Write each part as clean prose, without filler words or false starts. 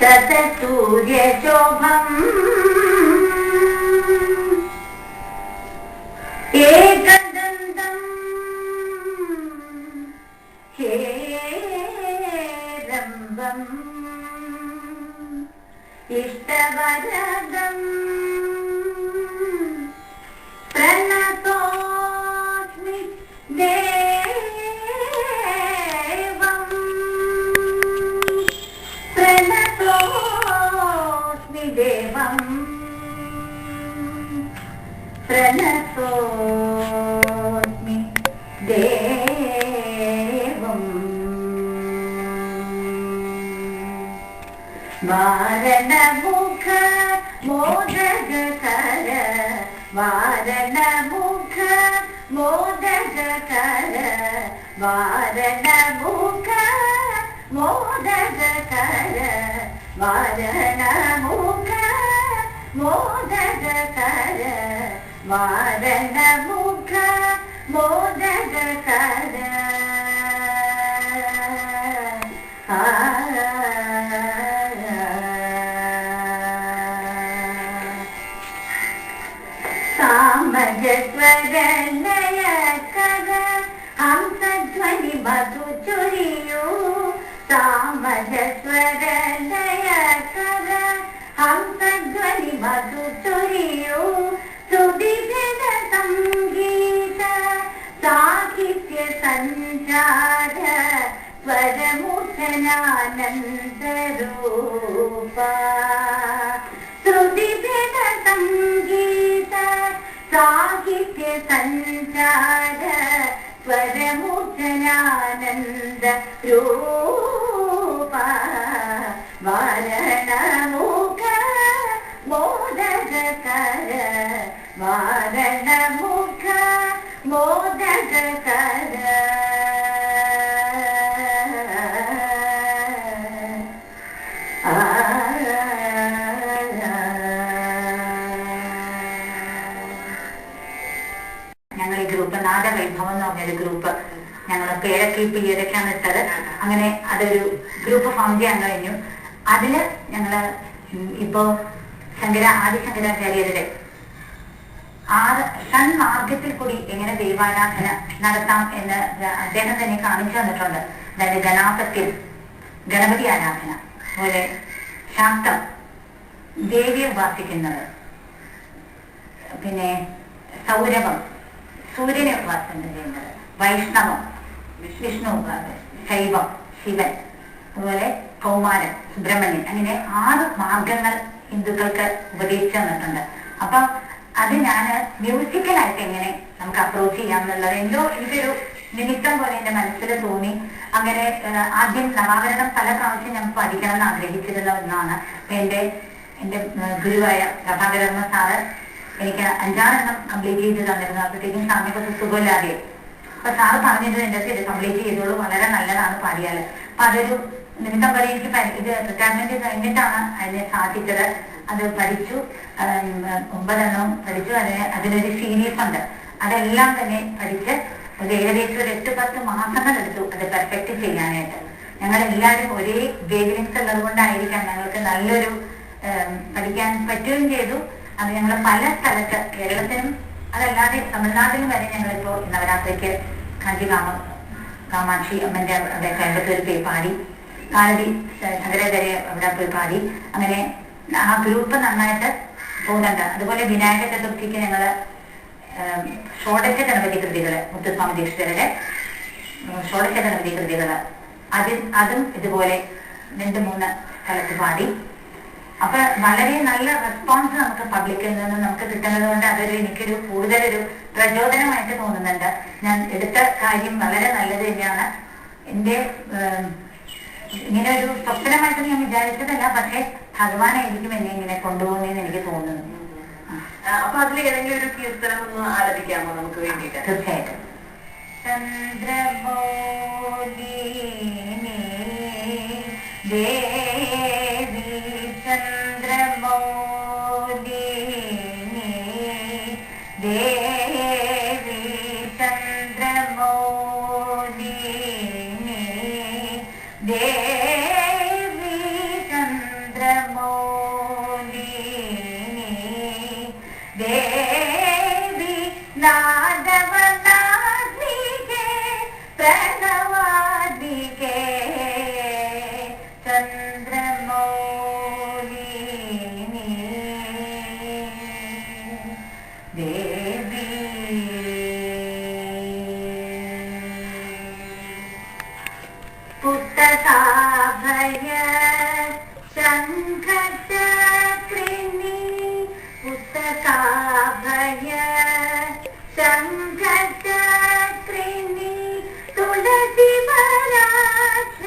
शतसूर्यशोभम् एकदन्तम् हेरम्बम् इष्टवरदम् प्रणतोऽस्मि देवम् प्रणतोऽस्मि देवम् प्रणतोऽस्मि देवम् वारणमुख मोदककर वारणमुख मोदककर वारणमुख मोदककर वारणमुख मोदककर वारणमुख मोदककर सामजस्वरलयकर हंसध्वनि मधुचुरियो सामजस्वरलयकर हंसध्वनि मधुचुरियो सुधिभिद संगीत साहित्य संचार स्वरमुखनानंद रूपा श्रुतिभेद संगीत साहित्य संचार स्वरमुखनानंद रूपा वारणमुख मोदककर वारणमुख मोदककर ഞങ്ങൾ ഈ ഗ്രൂപ്പ് നാദവൈഭവം എന്ന് പറഞ്ഞൊരു ഗ്രൂപ്പ് ഞങ്ങൾ പേരൊക്കെ ഇപ്പൊ ഈയിടയ്ക്കാണ് ഇട്ടത്. അങ്ങനെ അതൊരു ഗ്രൂപ്പ് ഫോം ചെയ്യാൻ കഴിഞ്ഞു. അതില് ഞങ്ങള് ഇപ്പോ ആദിശങ്കരാചാര്യരുടെ 6 ഷൺമാർഗത്തിൽ കൂടി എങ്ങനെ ദൈവാരാധന നടത്താം എന്ന് അദ്ദേഹം തന്നെ കാണിച്ചു തന്നിട്ടുണ്ട്. അതായത് ഗണാപത്യം, ഗണപതി ആരാധന, അതുപോലെ ശാക്തം, ദേവിയെ ഉപാസിക്കുന്നത്, പിന്നെ സൗരഭം, സൂര്യനെ ഉപാസന ചെയ്യുന്നത്, വൈഷ്ണവം, വിഷ്ണു ഉപാസന, ശൈവം, ശിവൻ, അതുപോലെ കൗമാരൻ, സുബ്രഹ്മണ്യൻ, അങ്ങനെ 6 മാർഗങ്ങൾ ഹിന്ദുക്കൾക്ക് ഉപദേശിച്ചു തന്നിട്ടുണ്ട്. അപ്പൊ അത് ഞാൻ മ്യൂസിക്കലായിട്ട് എങ്ങനെ നമുക്ക് അപ്രോച്ച് ചെയ്യാം എന്നുള്ളത് എന്തോ എനിക്കൊരു നിമിത്തം പോലെ എന്റെ മനസ്സിൽ തോന്നി. അങ്ങനെ ആദ്യം നവാവരണം പല പ്രാവശ്യം ഞാൻ പഠിക്കണം എന്ന് ആഗ്രഹിച്ചിരുന്ന ഒന്നാണ്. എന്റെ ഗുരുവായ പ്രഭാകരവർമ്മ സാറ് എനിക്ക് 5-6 എണ്ണം കംപ്ലീറ്റ് ചെയ്ത് തന്നിരുന്നു. അപ്പോഴത്തേക്കും സാറിനെ കുറച്ച് സുഖമില്ലാതെ. അപ്പൊ സാറ് പറഞ്ഞിട്ട് എന്റെ ഇത് കംപ്ലീറ്റ് ചെയ്തോളൂ, വളരെ നല്ലതാണ് പാടിയാല്. അപ്പൊ അതൊരു നിമിത്തം പോലെ എനിക്ക് ഇത് റിട്ടയർമെന്റ് കഴിഞ്ഞിട്ടാണ് അതിനെ സാധിച്ചത്. അത് പഠിച്ചു, 9 എണ്ണവും പഠിച്ചു. അതിനൊരു സീരീസ് ഉണ്ട്, അതെല്ലാം തന്നെ പഠിച്ച് ഒരു ഏകദേശം ഒരു 8-10 മാസങ്ങൾ എടുത്തു അത് പെർഫെക്റ്റ് ചെയ്യാനായിട്ട്. ഞങ്ങളെല്ലാവരും ഒരേ വേവ്ലെങ്ത് ഉള്ളത് കൊണ്ടായിരിക്കാം ഞങ്ങൾക്ക് നല്ലൊരു പഠിക്കാൻ പറ്റുകയും ചെയ്തു. അത് ഞങ്ങൾ പല സ്ഥലത്ത്, കേരളത്തിനും അതല്ലാതെ തമിഴ്നാട്ടിലും വരെ ഞങ്ങളിപ്പോ നവരാത്രിക്ക് കാമാക്ഷി അമ്മന്റെ അവിടെ കോയമ്പത്തൂർ പോയി പാടി, കാലടി ശങ്കരാചാര്യ അവിടെ പോയി പാടി. അങ്ങനെ ആ ഗ്രൂപ്പ് നന്നായിട്ട് പോകുന്നുണ്ട്. അതുപോലെ വിനായക ചതുർത്ഥിക്ക് ഞങ്ങള് ഷോഡശ ഗണപതി കൃതികള്, മുത്തുസ്വാമി ദീക്ഷിതരുടെ ഷോഡശ ഗണപതി കൃതികള് അതും ഇതുപോലെ 2-3 സ്ഥലത്ത് പാടി. അപ്പൊ വളരെ നല്ല റെസ്പോൺസ് നമുക്ക് പബ്ലിക്കിൽ നിന്ന് നമുക്ക് കിട്ടുന്നത് കൊണ്ട് അതൊരു എനിക്കൊരു കൂടുതലൊരു പ്രചോദനമായിട്ട് തോന്നുന്നുണ്ട്. ഞാൻ എടുത്ത കാര്യം വളരെ നല്ലത് തന്നെയാണ്. എന്റെ ഇങ്ങനെ ഒരു സ്വപ്നമായിട്ട് ഞാൻ വിചാരിച്ചതല്ല, പക്ഷെ ഭഗവാനായിരിക്കും എന്നെ ഇങ്ങനെ കൊണ്ടുപോകുന്നതെന്ന് എനിക്ക് തോന്നുന്നു. അപ്പൊ അതിൽ ഏതെങ്കിലും ഒരു കീർത്തനം ഒന്ന് ആലപിക്കാമോ നമുക്ക് വേണ്ടിയിട്ട്? തീർച്ചയായിട്ടും. ചന്ദ്രമൗലിനി ദേവി ചന്ദ്രമൗലിനി ദേവി ചന്ദ്രമൗലിനി ദേവി ചന്ദ്രമൗലിനി शङ्खचक्रिणी पुस्तकाभय शङ्खचक्रिणी तुलसी पराक्ष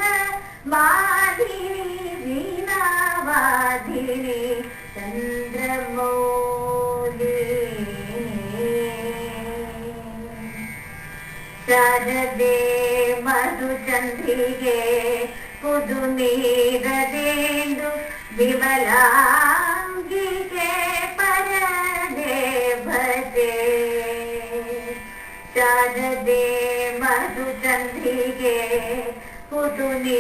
मालिनी वीणावादिनी चन्द्रमौली शरदे मधुचन्द्रिके पुदुनीरदेन्दु विमलाङ्गिके परदेवते शरदे मधुचन्द्रिके पुदुनीरदेन्दु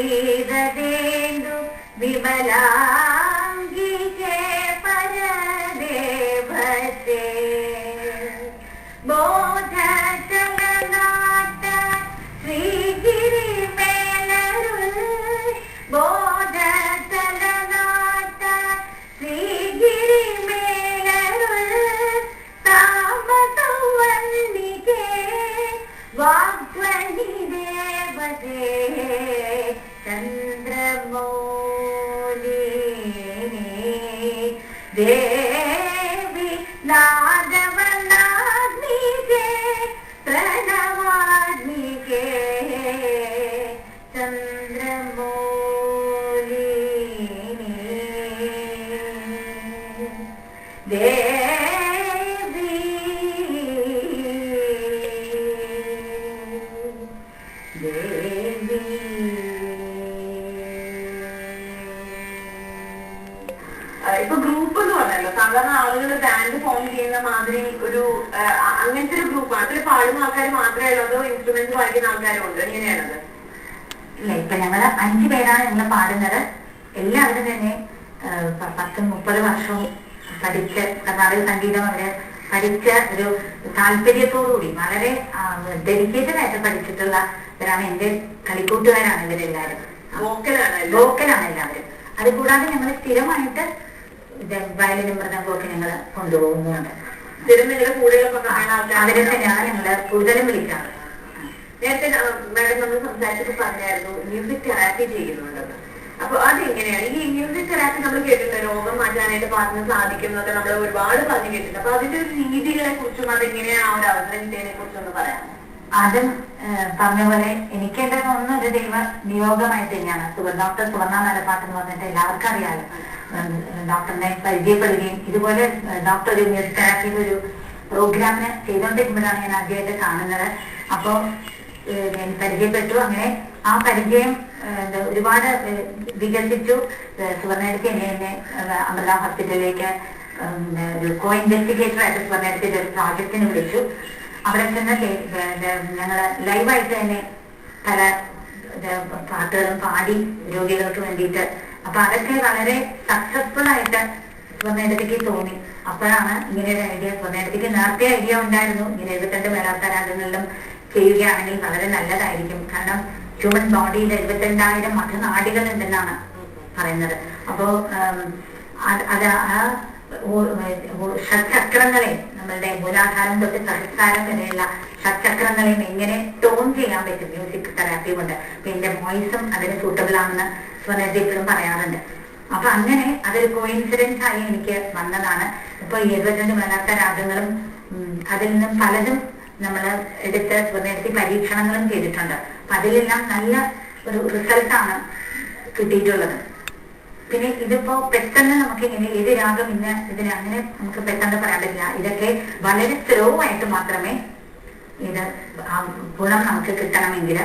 विमलाङ्गिके परदेवते बोधचलनाट श्रीगिरिमेलरुल बोधचलनाट श्रीगिरिमेलरुल तामसवन्निके वाग्ध्वनि देवते चन्द्रमौलिनी देवी नादवनाग्निके प्रणवाग्निके चन्द्रमौलिनी देवी देवी ഇപ്പൊ ഗ്രൂപ്പ് എന്ന് പറഞ്ഞല്ലോ സാധാരണ ആളുകൾ ബാൻഡ് ഫോം ചെയ്യുന്ന മാതിരി ഒരു അങ്ങനത്തെ ഒരു ഗ്രൂപ്പാണ്. അതിൽ പാടുന്ന ആൾക്കാർ മാത്രമേ ഉള്ളൂ അതോ ഇൻസ്ട്രുമെന്റ് വായിക്കുന്ന ആൾക്കാരും ഉണ്ട്? എങ്ങനെയാണത്? ഇല്ല, ഇപ്പൊ ഞങ്ങള് 5 പേരാണ് ഞങ്ങൾ പാടുന്നത്. എല്ലാവരും തന്നെ 10-30 വർഷവും പഠിച്ച് കർണാടക സംഗീതം അവര് പഠിച്ച ഒരു താല്പര്യത്തോടുകൂടി വളരെ ഡെഡിക്കേറ്റഡ് ആയിട്ട് പഠിച്ചിട്ടുള്ളവരാണ്. എന്റെ കളിക്കൂട്ടുകാരാണ് ഇവരെല്ലാവരും. വോക്കലാണ് എല്ലാവരും. അതുകൂടാതെ ഞങ്ങൾ സ്ഥിരമായിട്ട് വയലിനും മൃദംഗമൊക്കെ ഞങ്ങൾ കൊണ്ടുപോകുന്നുണ്ട്. അവരെ തന്നെയാണ് ഞങ്ങള് കൂടുതലും വിളിക്കാറ്. നേരത്തെ മാഡം നമ്മൾ സംസാരിച്ചപ്പോൾ പറഞ്ഞായിരുന്നു മ്യൂസിക് തെറാപ്പി ചെയ്യുന്നുണ്ടെന്ന്. അപ്പൊ അതെങ്ങനെയാണ് ഈ മ്യൂസിക് തെറാപ്പി? നമ്മൾ കേട്ടിട്ടുണ്ട് രോഗം മാറ്റാനായിട്ട് പാട്ടിന് സാധിക്കും എന്നൊക്കെ നമ്മൾ ഒരുപാട് പറഞ്ഞു കേട്ടിട്ടുണ്ട്. അപ്പൊ അതിന്റെ ഒരു രീതികളെ കുറിച്ചും അതെങ്ങനെയാണ് ആ ഒരു അവസരം കിട്ടിയതിനെ കുറിച്ചൊന്ന് പറയാമോ? അതും പറഞ്ഞ പോലെ എനിക്ക് എന്റെ തോന്നുന്ന ഒരു ദൈവ നിയോഗമായിട്ട് തന്നെയാണ്. ഡോക്ടർ സുവർണ നലപ്പാട്ട് എന്ന് പറഞ്ഞിട്ട് എല്ലാവർക്കും അറിയാലോ. ഡോക്ടറിനെ പരിചയപ്പെടുകയും ഇതുപോലെ ഡോക്ടർ ഒരു മ്യൂസിക് തെറാപ്പിയുടെ ഒരു പ്രോഗ്രാമിന് ചെയ്തുകൊണ്ടിരിക്കുമ്പോഴാണ് ഞാൻ ആദ്യമായിട്ട് കാണുന്നത്. അപ്പോൾ ഞാൻ പരിചയപ്പെട്ടു. അങ്ങനെ ആ പരിചയം ഒരുപാട് വികസിച്ചു. സുവർണയെടുത്ത് എന്നെ അമൃത ഹോസ്പിറ്റലിലേക്ക് ഒരു കോ ഇൻവെസ്റ്റിഗേറ്റർ ആയിട്ട് സുവർണയെടുത്ത് ഒരു പ്രോജക്റ്റിന് വിളിച്ചു. അവിടെ ചെന്ന് ഞങ്ങള് ലൈവായിട്ട് തന്നെ പല പാട്ടുകളും പാടി രോഗികൾക്ക് വേണ്ടിയിട്ട്. അപ്പൊ അതൊക്കെ വളരെ സക്സസ്ഫുൾ ആയിട്ട് സുവർണയെടുത്തേക്ക് തോന്നി. അപ്പോഴാണ് ഇങ്ങനെ ഒരു ഐഡിയ, സുവർണയെടുത്തേക്ക് നേരത്തെ ഐഡിയ ഉണ്ടായിരുന്നു ഇങ്ങനെ 72 മേലാത്ത രാഗങ്ങളിലും ചെയ്യുകയാണെങ്കിൽ വളരെ നല്ലതായിരിക്കും. കാരണം ഹ്യൂമൻ ബോഡിയിൽ 72,000 മധുനാടികൾ ഉണ്ടെന്നാണ് പറയുന്നത്. അപ്പോ അത് ആ ഷഡ്ചക്രങ്ങളെ, നമ്മളുടെ മൂലാധാരം തൊട്ട് സഹസ്രാരം വരെയുള്ള ഷഡ്ചക്രങ്ങളെയും എങ്ങനെ ടോൺ ചെയ്യാൻ പറ്റും മ്യൂസിക് തെറാപ്പി കൊണ്ട്. അപ്പൊ എന്റെ വോയിസും അതിന് സൂട്ടബിൾ ആണെന്ന് സ്വനേജ് എപ്പോഴും പറയാറുണ്ട്. അപ്പൊ അങ്ങനെ അതൊരു കോയിൻസിഡൻസ് ആയി എനിക്ക് വന്നതാണ്. ഇപ്പൊ 72 മേലാത്ത രാഗങ്ങളും അതിൽ നിന്നും പലതും നമ്മൾ എടുത്ത് സ്വനേജ് പരീക്ഷണങ്ങളും ചെയ്തിട്ടുണ്ട്. അപ്പൊ അതിലെല്ലാം നല്ല ഒരു റിസൾട്ടാണ് കിട്ടിയിട്ടുള്ളത്. പിന്നെ ഇതിപ്പോ പെട്ടെന്ന് നമുക്ക് ഇങ്ങനെ ഏത് രാഗം ഇന്ന് ഇതിന് അങ്ങനെ നമുക്ക് പെട്ടെന്ന് പറയാൻ പറ്റില്ല. ഇതൊക്കെ വളരെ സ്ലോ ആയിട്ട് മാത്രമേ ഇത് ഗുണം നമുക്ക് കിട്ടണമെങ്കിൽ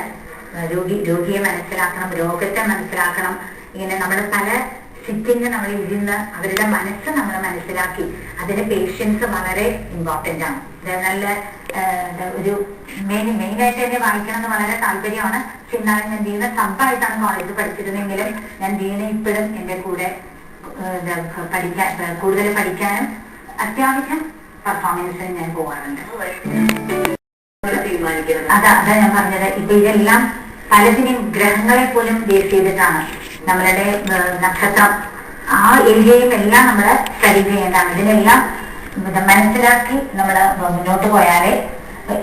രോഗിയെ മനസ്സിലാക്കണം, രോഗത്തെ മനസ്സിലാക്കണം. ഇങ്ങനെ നമ്മൾ പല സിറ്റിങ് നമ്മൾ ഇരുന്ന് അവരുടെ മനസ്സ് നമ്മൾ മനസ്സിലാക്കി അതിന് പേഷ്യൻസ് വളരെ ഇമ്പോർട്ടൻ്റ് ആണ്. നല്ല ഒരു മെയിനായിട്ട് എന്നെ വായിക്കണം എന്ന് വളരെ താല്പര്യമാണ്. പക്ഷെ എന്നാലും ഞാൻ ദീന സബ്ബായിട്ടാണ് കോളേജിൽ പഠിച്ചിരുന്നെങ്കിലും ഞാൻ ദീന ഇപ്പോഴും എൻ്റെ കൂടെ കൂടുതൽ പഠിക്കാനും അത്യാവശ്യം പെർഫോമൻസിന് ഞാൻ പോകാറുണ്ട്. അതാ ഞാൻ പറഞ്ഞത്. ഇപ്പൊ ഇതെല്ലാം പലതിനും ഗ്രഹങ്ങളെ പോലും ബേസ് ചെയ്തിട്ടാണ്. നമ്മളുടെ നക്ഷത്രം ആ ഏരിയയും എല്ലാം നമ്മൾ സ്റ്റഡി ചെയ്യേണ്ടതാണ്. ഇതിനെല്ലാം മനസ്സിലാക്കി നമ്മൾ മുന്നോട്ട് പോയാലേ,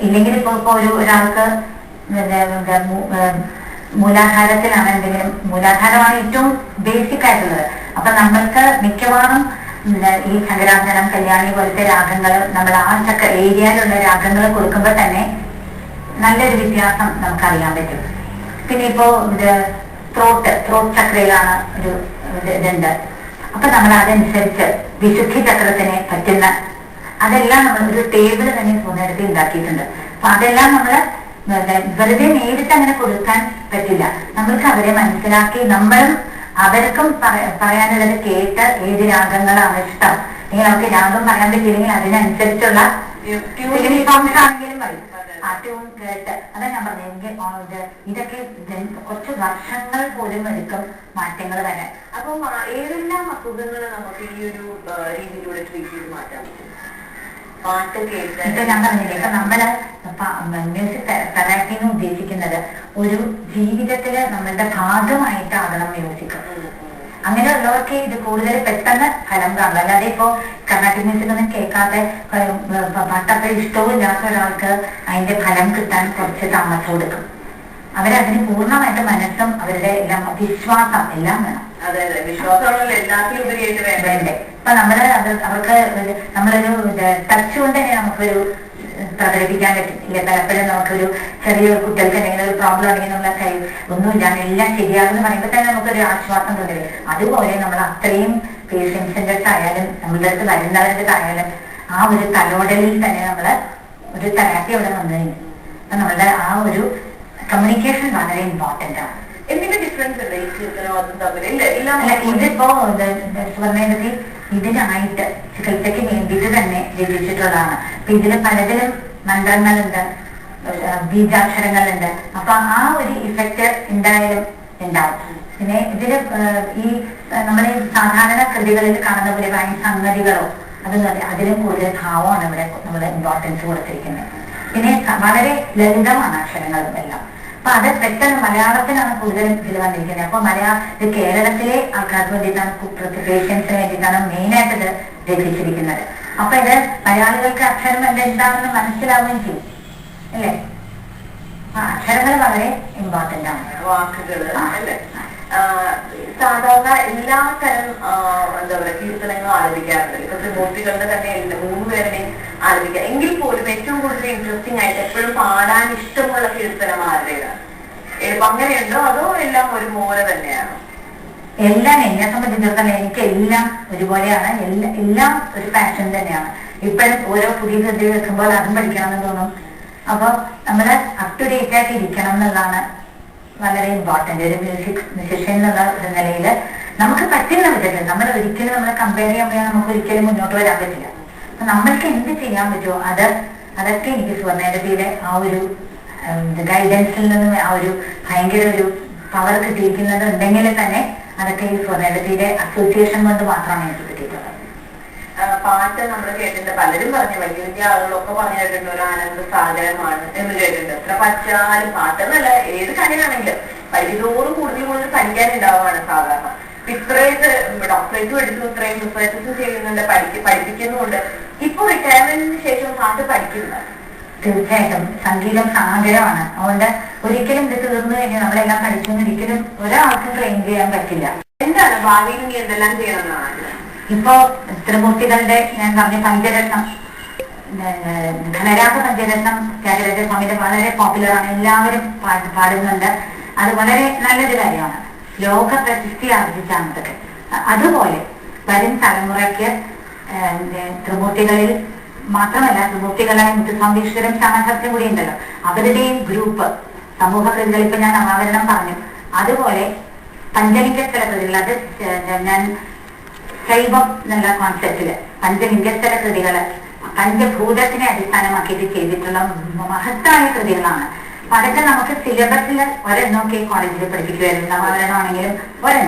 ഇല്ലെങ്കിൽ ഇപ്പൊ ഒരാൾക്ക് മൂലാധാരത്തിലാണ് എന്തെങ്കിലും, മൂലാധാരമാണ് ഏറ്റവും ബേസിക് ആയിട്ടുള്ളത്. അപ്പൊ നമ്മൾക്ക് മിക്കവാറും ഈ ശങ്കരാഭരണം, കല്യാണി പോലത്തെ രാഗങ്ങൾ നമ്മൾ ആ ഏരിയയിലുള്ള രാഗങ്ങൾ കൊടുക്കുമ്പോൾ തന്നെ നല്ലൊരു വ്യത്യാസം നമുക്കറിയാൻ പറ്റും. പിന്നെ ഇപ്പോ ഇത് ത്രോട്ട് ചക്രയിലാണ് ഒരു ഇതുണ്ട്. അപ്പൊ നമ്മൾ അതനുസരിച്ച് വിശുദ്ധി ചക്രത്തിന് പറ്റുന്ന അതെല്ലാം നമ്മൾ ഒരു ടേബിൾ തന്നെ നേരത്തെ ഉണ്ടാക്കിയിട്ടുണ്ട്. അപ്പൊ അതെല്ലാം നമ്മള് വെറുതെ നേരിട്ട് അങ്ങനെ കൊടുക്കാൻ പറ്റില്ല. നമ്മൾക്ക് അവരെ മനസ്സിലാക്കി നമ്മളും അവർക്കും പറയാനുള്ളത് കേട്ട് ഏത് രാഗങ്ങളാണ് ഇഷ്ടം, അല്ലെങ്കിൽ അവർക്ക് രാഗം പറയാൻ പറ്റില്ലെങ്കിൽ അതിനനുസരിച്ചുള്ള ആണെങ്കിലും മതി ആ ട്യൂൺ കേട്ട്. അതാ ഞാൻ പറഞ്ഞത്, ഇതൊക്കെ കുറച്ച് വർഷങ്ങൾ പോലും എടുക്കും മാറ്റങ്ങൾ വരാൻ. അപ്പം ഏതെല്ലാം അസുഖങ്ങൾ നമുക്ക് ഈ ഒരു രീതിയിലൂടെ ട്രീറ്റ് ചെയ്ത് മാറ്റാൻ പറ്റും? പാട്ട് കേട്ട് ഇപ്പൊ ഞാൻ പറഞ്ഞില്ലേ, ഇപ്പൊ നമ്മള് മ്യൂസിക് തെറാപ്പി എന്ന് ഉദ്ദേശിക്കുന്നത് ഒരു ജീവിതത്തില് നമ്മളുടെ ഭാഗമായിട്ടാകണം മ്യൂസിക്. അങ്ങനെയുള്ളവർക്ക് ഇത് കൂടുതൽ പെട്ടെന്ന് ഫലം കാണും. അല്ലാതെ ഇപ്പോ കർണാട്ടിക് മ്യൂസിക് ഒന്നും കേൾക്കാതെ പാട്ടൊക്കെ ഇഷ്ടവും ഇല്ലാത്ത ഒരാൾക്ക് അതിന്റെ ഫലം കിട്ടാൻ കുറച്ച് താമസം കൊടുക്കും. അവരതിന് പൂർണ്ണമായിട്ട് മനസ്സും അവരുടെ എല്ലാം വിശ്വാസം എല്ലാം വേണം. വേണ്ടേ? അപ്പൊ അവർക്ക് നമ്മളൊരു ടച്ച് കൊണ്ട് തന്നെ നമുക്കൊരു പ്രകടിപ്പിക്കാൻ പറ്റില്ല. പലപ്പോഴും നമുക്കൊരു ചെറിയ കുട്ടികൾക്ക് എന്തെങ്കിലും ഒരു പ്രോബ്ലം ഉണ്ടെങ്കിൽ നമ്മളെ കൈ ഒന്നുമില്ല എല്ലാം ശരിയാകുമെന്ന് പറയുമ്പോൾ തന്നെ നമുക്കൊരു ആശ്വാസം തോന്നില്ലേ. അതുപോലെ നമ്മൾ അത്രയും പേഷ്യൻസിന്റെ അടുത്തായാലും നമ്മളുടെ അടുത്ത് വരുന്നവരുടെ അടുത്തായാലും ആ ഒരു തലോടലിൽ തന്നെ നമ്മള് ഒരു തെറാപ്പി അവിടെ വന്നു കഴിഞ്ഞു. അപ്പൊ നമ്മളുടെ ആ ഒരു കമ്മ്യൂണിക്കേഷൻ വളരെ ഇമ്പോർട്ടന്റ് ആണ്. എന്തിന്റെ ഡിഫറൻസ് ഉണ്ട് ഈ ചിത്രവാദം തമ്മിൽ? ഇതിപ്പോ സ്വർണ്ണത്തിൽ ഇതിനായിട്ട് ചികിത്സയ്ക്ക് വേണ്ടിയിട്ട് തന്നെ രചിച്ചിട്ടുള്ളതാണ്. അപ്പൊ ഇതില് പലതരം മന്ത്രങ്ങളുണ്ട്, ബീജാക്ഷരങ്ങളുണ്ട്. അപ്പൊ ആ ഒരു ഇഫക്റ്റ് എന്തായാലും ഉണ്ടാവും. പിന്നെ ഇതില് ഈ നമ്മുടെ സാധാരണ കൃതികളിൽ കാണുന്ന പോലെ സംഗതികളോ അതൊന്നും അതിലും കൂടുതൽ ഭാവമാണ് ഇവിടെ നമ്മൾ ഇമ്പോർട്ടൻസ് കൊടുത്തിരിക്കുന്നത്. പിന്നെ വളരെ ലളിതമാണ് അക്ഷരങ്ങളും എല്ലാം. അപ്പൊ അത് പെട്ടെന്ന് മലയാളത്തിലാണ് കൂടുതലും ഇതിൽ വന്നിരിക്കുന്നത്. അപ്പൊ കേരളത്തിലെ ആൾക്കാർക്ക് വേണ്ടിയിട്ടാണ്, പേഷ്യൻസിന് വേണ്ടിയിട്ടാണ് മെയിനായിട്ട് ഇത് രചിച്ചിരിക്കുന്നത്. അപ്പൊ ഇത് മലയാളികൾക്ക് അക്ഷരം എന്താണെന്ന് മനസ്സിലാവുകയും ചെയ്യും അല്ലേ. അക്ഷരങ്ങൾ വളരെ ഇമ്പോർട്ടന്റ് ആണ്. വാക്കുകൾ അല്ലേ? സാധാരണ എല്ലാ തരം എന്താ പറയുക കീർത്തനങ്ങളും ആലപിക്കാറുണ്ട്. ഇപ്പൊ ത്രിമൂർത്തികളുടെ തന്നെ 3 പേരുടെയും ആലപിക്കാം. എങ്കിൽ പോലും ഏറ്റവും കൂടുതൽ ഇൻട്രസ്റ്റിംഗ് ആയിട്ട് എപ്പോഴും പാടാൻ ഇഷ്ടമുള്ള കീർത്തനം ആരുടേതാണ്? അങ്ങനെയുണ്ടോ അതോ എല്ലാം ഒരുപോലെ തന്നെയാണോ? എല്ലാം എന്നെ സംബന്ധിച്ചിടത്തോളം എനിക്ക് എല്ലാം ഒരുപോലെയാണ്. എല്ലാം ഒരു പാഷൻ തന്നെയാണ്. ഇപ്പോഴും ഓരോ പുതിയ കൃതി വെക്കുമ്പോൾ അതും പഠിക്കണമെന്ന് തോന്നും. അപ്പൊ നമ്മള് അപ് ടു ഡേറ്റ് ആയിട്ട് ഇരിക്കണം എന്നുള്ളതാണ് വളരെ ഇമ്പോർട്ടന്റ്. ഒരു മ്യൂസിക് മ്യൂസിഷ്യൻ എന്നുള്ള ഒരു നിലയിൽ നമുക്ക് പറ്റുന്ന വിധത്തിൽ നമ്മൾ ഒരിക്കലും നമ്മളെ കമ്പയർ ചെയ്യുമ്പോൾ നമുക്ക് ഒരിക്കലും മുന്നോട്ട് വരാൻ പറ്റില്ല. അപ്പൊ നമ്മൾക്ക് എന്ത് ചെയ്യാൻ പറ്റുമോ അതൊക്കെ എനിക്ക് സ്വർണ്ണയുടെ ആ ഒരു ഗൈഡൻസിൽ നിന്നും ആ ഒരു ഭയങ്കര ഒരു പവർ കിട്ടിയിരിക്കുന്നത് ഉണ്ടെങ്കിൽ തന്നെ അതൊക്കെ ഈ സ്വർണ്ണയുടെ അസോസിയേഷൻ കൊണ്ട് മാത്രമാണ് എനിക്ക് കിട്ടിയിട്ടുള്ളത്. പാട്ട് നമ്മൾ കേട്ടിട്ടുണ്ട്, പലരും പറഞ്ഞു, വലിയ വലിയ ആളുകളൊക്കെ പറഞ്ഞു കേട്ടിട്ടുണ്ട് ഒരു ആനന്ദ സാഗരമാണ് എന്ന് കേട്ടിട്ടുണ്ട്. എത്ര പഠിച്ചാലും പാട്ടെന്നല്ല ഏത് കാര്യമാണെങ്കിലും പഠിക്കുന്നതോറും കൂടുതൽ പഠിക്കാനുണ്ടാവുകയാണ് സാധാരണ. ഇത്രയും ഡോക്ടറേറ്റും എടുത്തു, ഇത്രയും റിസർച്ചസും ചെയ്യുന്നുണ്ട്, പഠിപ്പിക്കുന്നുണ്ട്. ഇപ്പൊ റിട്ടയർമെന്റിന് ശേഷം പാട്ട് പഠിക്കുന്നുണ്ട്. തീർച്ചയായിട്ടും സംഗീതം സാഗരമാണ്. അതുകൊണ്ട് ഒരിക്കലും ഇത് തീർന്നു കഴിഞ്ഞാൽ നമ്മളെല്ലാം പഠിച്ചെന്ന് ഒരിക്കലും ഒരാൾക്കും ട്രെയിൻ ചെയ്യാൻ പറ്റില്ല. എന്താണ് ഭാവിയിൽ നീ എന്തെല്ലാം ചെയ്യണമെന്നാണ്? ഇപ്പോ ത്രിമൂർത്തികളുടെ ഞാൻ പറഞ്ഞ പഞ്ചരത്നം, ധനരാഗ പഞ്ചരത്നം ത്യാഗരാജ സ്വാമിയുടെ വളരെ പോപ്പുലറാണ്. എല്ലാവരും പാടുന്നുണ്ട്. അത് വളരെ നല്ലൊരു കാര്യമാണ്. ലോക പ്രശസ്തി ആർജിച്ചാണ് അതൊക്കെ. അതുപോലെ വരും തലമുറയ്ക്ക് ത്രിമൂർത്തികളിൽ മാത്രമല്ല, ത്രിമൂർത്തികളായ മുത്തുസ്വാമീശ്വരം ശ്യാമശാസ്ത്രി കൂടി ഉണ്ടല്ലോ, അവരുടെയും ഗ്രൂപ്പ് സമൂഹ കൃതികൾ ഇപ്പൊ ഞാൻ അനാവരണം പറഞ്ഞു. അതുപോലെ പഞ്ചലിംഗസ്ഥല കൃതികൾ, അത് ഞാൻ ശൈവം എന്നുള്ള കോൺസെപ്റ്റില് പഞ്ചലിംഗസ്ഥല കൃതികള് പഞ്ചഭൂതത്തിനെ അടിസ്ഥാനമാക്കിയിട്ട് ചെയ്തിട്ടുള്ള മഹത്തായ കൃതികളാണ്. അപ്പൊ അതൊക്കെ നമുക്ക് സിലബസിൽ ഒരെണ്ണമൊക്കെ കോളേജിൽ പഠിപ്പിക്കുമായിരുന്നു. നവാവരണമാണെങ്കിലും ഒരെണ്ണം